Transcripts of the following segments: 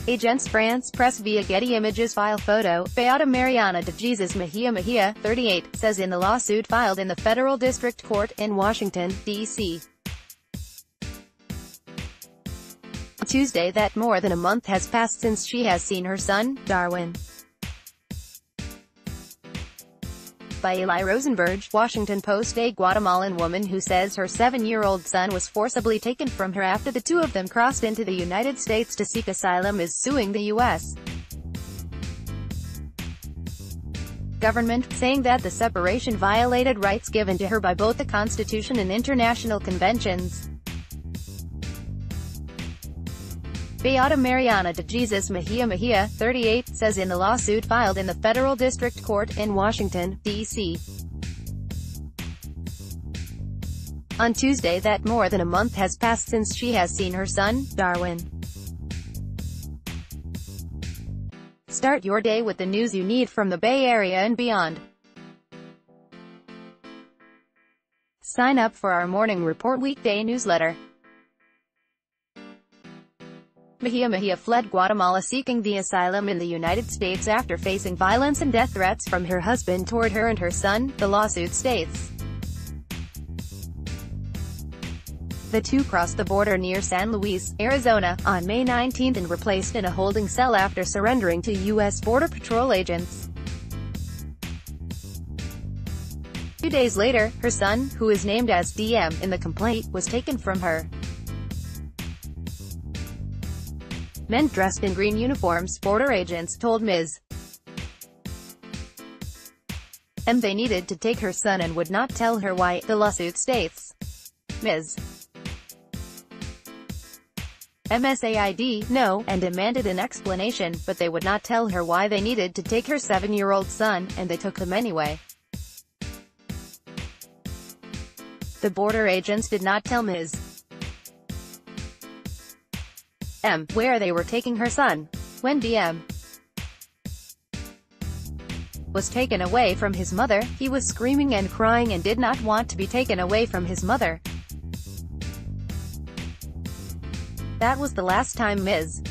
Agence France Presse via Getty Images file photo. Beata Mariana de Jesus Mejia, 38, says in the lawsuit filed in the Federal District Court in Washington, D.C. on Tuesday that more than a month has passed since she has seen her son, Darwin. By Eli Rosenberg, Washington Post. A Guatemalan woman who says her 7-year-old son was forcibly taken from her after the two of them crossed into the United States to seek asylum is suing the U.S. government, saying that the separation violated rights given to her by both the Constitution and international conventions. Beata Mariana de Jesus Mejia, 38, says in the lawsuit filed in the Federal District Court in Washington, D.C. on Tuesday that more than a month has passed since she has seen her son, Darwin. Start your day with the news you need from the Bay Area and beyond. Sign up for our Morning Report weekday newsletter. Mejia fled Guatemala seeking the asylum in the United States after facing violence and death threats from her husband toward her and her son, the lawsuit states. The two crossed the border near San Luis, Arizona, on May 19 and were placed in a holding cell after surrendering to U.S. Border Patrol agents. 2 days later, her son, who is named as DM in the complaint, was taken from her. Men dressed in green uniforms, border agents, told Ms. M they needed to take her son and would not tell her why, the lawsuit states. Ms. MSAID, no, and demanded an explanation, but they would not tell her why they needed to take her 7-year-old son, and they took him anyway. The border agents did not tell Ms. M where they were taking her son. When DM was taken away from his mother, he was screaming and crying and did not want to be taken away from his mother. That was the last time Ms.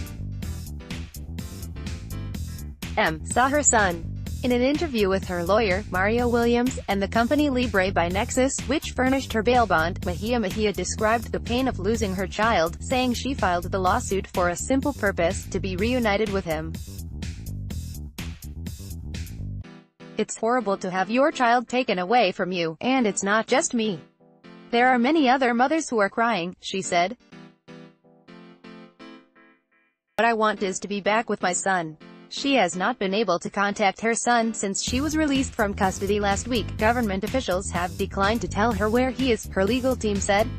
M saw her son. In an interview with her lawyer, Mario Williams, and the company Libre by Nexus, which furnished her bail bond, Mejia described the pain of losing her child, saying she filed the lawsuit for a simple purpose, to be reunited with him. It's horrible to have your child taken away from you, and it's not just me. There are many other mothers who are crying, she said. What I want is to be back with my son. She has not been able to contact her son since she was released from custody last week. Government officials have declined to tell her where he is, her legal team said.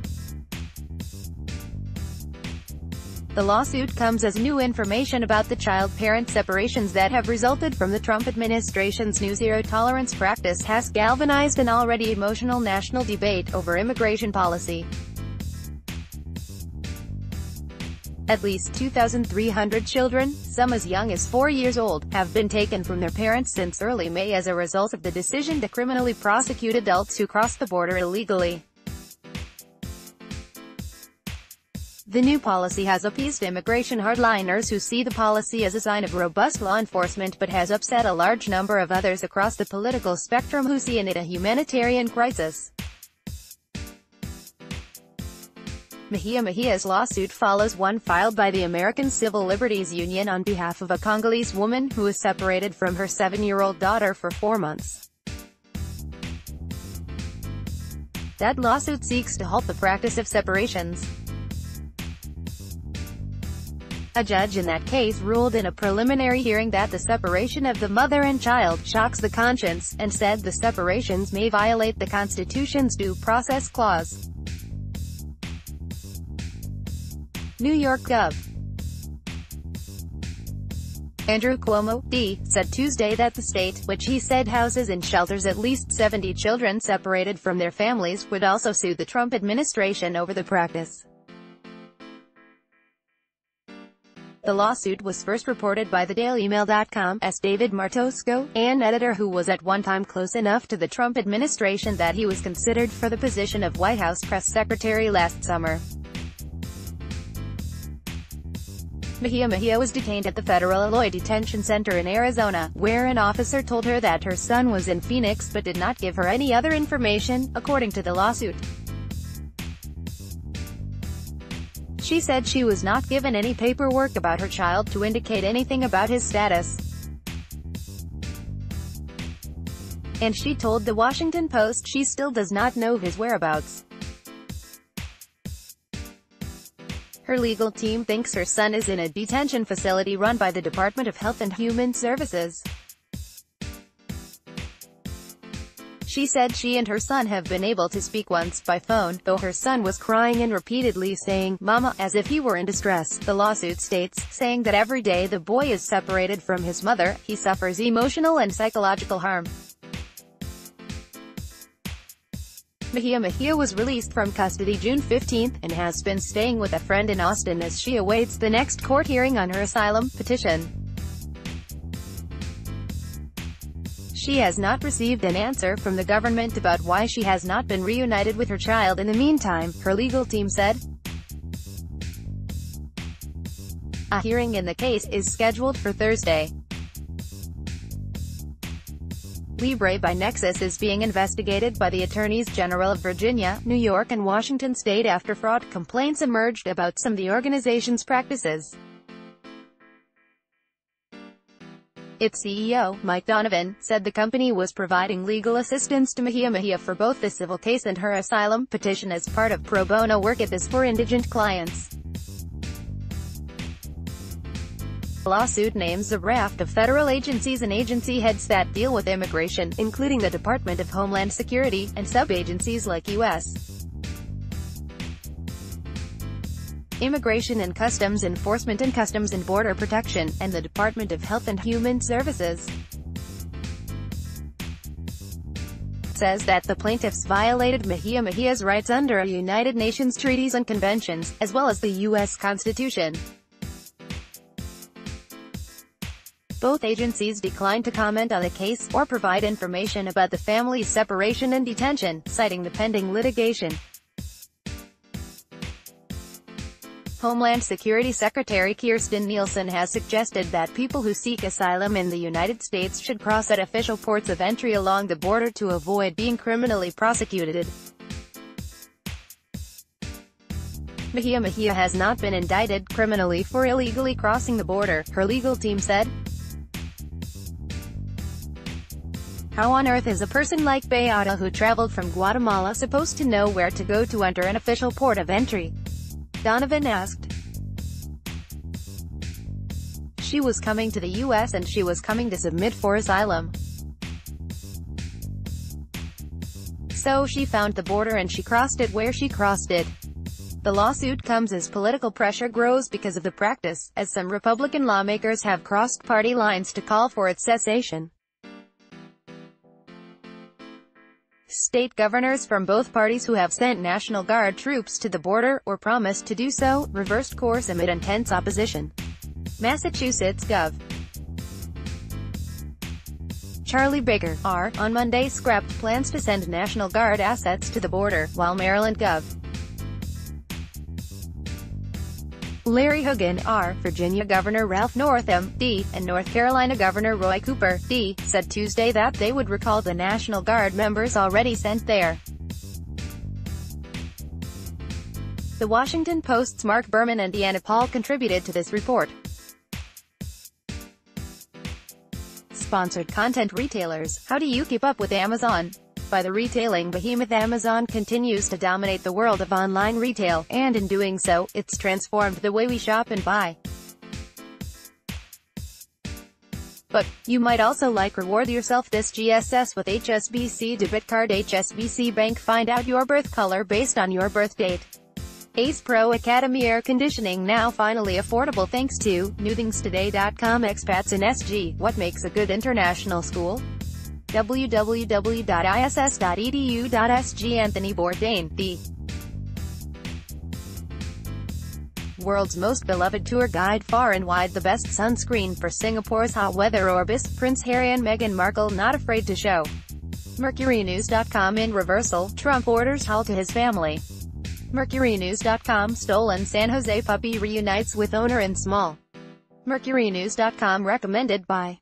The lawsuit comes as new information about the child-parent separations that have resulted from the Trump administration's new zero-tolerance practice has galvanized an already emotional national debate over immigration policy. At least 2,300 children, some as young as 4 years old, have been taken from their parents since early May as a result of the decision to criminally prosecute adults who cross the border illegally. The new policy has appeased immigration hardliners who see the policy as a sign of robust law enforcement but has upset a large number of others across the political spectrum who see in it a humanitarian crisis. Mejia's lawsuit follows one filed by the American Civil Liberties Union on behalf of a Congolese woman who was separated from her 7-year-old daughter for 4 months. That lawsuit seeks to halt the practice of separations. A judge in that case ruled in a preliminary hearing that the separation of the mother and child shocks the conscience, and said the separations may violate the Constitution's Due Process Clause. New York Gov. Andrew Cuomo, D., said Tuesday that the state, which he said houses and shelters at least 70 children separated from their families, would also sue the Trump administration over the practice. The lawsuit was first reported by thedailymail.com's David Martosco, an editor who was at one time close enough to the Trump administration that he was considered for the position of White House press secretary last summer. Mejia was detained at the Federal Aloy Detention Center in Arizona, where an officer told her that her son was in Phoenix but did not give her any other information, according to the lawsuit. She said she was not given any paperwork about her child to indicate anything about his status. And she told the Washington Post she still does not know his whereabouts. Her legal team thinks her son is in a detention facility run by the Department of Health and Human Services. She said she and her son have been able to speak once by phone, though her son was crying and repeatedly saying, "Mama," as if he were in distress. The lawsuit states, saying that every day the boy is separated from his mother, he suffers emotional and psychological harm. Mejia was released from custody June 15 and has been staying with a friend in Austin as she awaits the next court hearing on her asylum petition. She has not received an answer from the government about why she has not been reunited with her child in the meantime, her legal team said. A hearing in the case is scheduled for Thursday. Libre by Nexus is being investigated by the Attorneys General of Virginia, New York and Washington state after fraud complaints emerged about some of the organization's practices. Its CEO, Mike Donovan, said the company was providing legal assistance to Mejia for both the civil case and her asylum petition as part of pro bono work it does for indigent clients. The lawsuit names a raft of federal agencies and agency heads that deal with immigration, including the Department of Homeland Security, and sub-agencies like U.S. Immigration and Customs Enforcement and Customs and Border Protection, and the Department of Health and Human Services. It says that the plaintiffs violated Mejia's rights under United Nations treaties and conventions, as well as the U.S. Constitution. Both agencies declined to comment on the case, or provide information about the family's separation and detention, citing the pending litigation. Homeland Security Secretary Kirstjen Nielsen has suggested that people who seek asylum in the United States should cross at official ports of entry along the border to avoid being criminally prosecuted. Mejia has not been indicted criminally for illegally crossing the border, her legal team said. How on earth is a person like Beata who traveled from Guatemala supposed to know where to go to enter an official port of entry? Donovan asked. She was coming to the U.S. and she was coming to submit for asylum. So she found the border and she crossed it where she crossed it. The lawsuit comes as political pressure grows because of the practice, as some Republican lawmakers have crossed party lines to call for its cessation. State governors from both parties who have sent National Guard troops to the border, or promised to do so, reversed course amid intense opposition. Massachusetts Gov. Charlie Baker, R., on Monday scrapped plans to send National Guard assets to the border, while Maryland Gov. Larry Hogan, R., Virginia Governor Ralph Northam, D., and North Carolina Governor Roy Cooper, D., said Tuesday that they would recall the National Guard members already sent there. The Washington Post's Mark Berman and Deanna Paul contributed to this report. Sponsored content retailers, how do you keep up with Amazon? By the retailing behemoth Amazon continues to dominate the world of online retail, and in doing so, it's transformed the way we shop and buy. But you might also reward yourself this GSS with HSBC Debit Card. HSBC Bank. Find out your birth color based on your birth date. Ace Pro Academy Air Conditioning, now finally affordable thanks to newthingstoday.com. Expats in SG, what makes a good international school? www.iss.edu.sg. Anthony Bourdain, the world's most beloved tour guide, far and wide the best sunscreen for Singapore's hot weather. Orbis, Prince Harry and Meghan Markle not afraid to show. MercuryNews.com. In reversal, Trump orders halt to his family. MercuryNews.com. Stolen San Jose puppy reunites with owner in small MercuryNews.com recommended by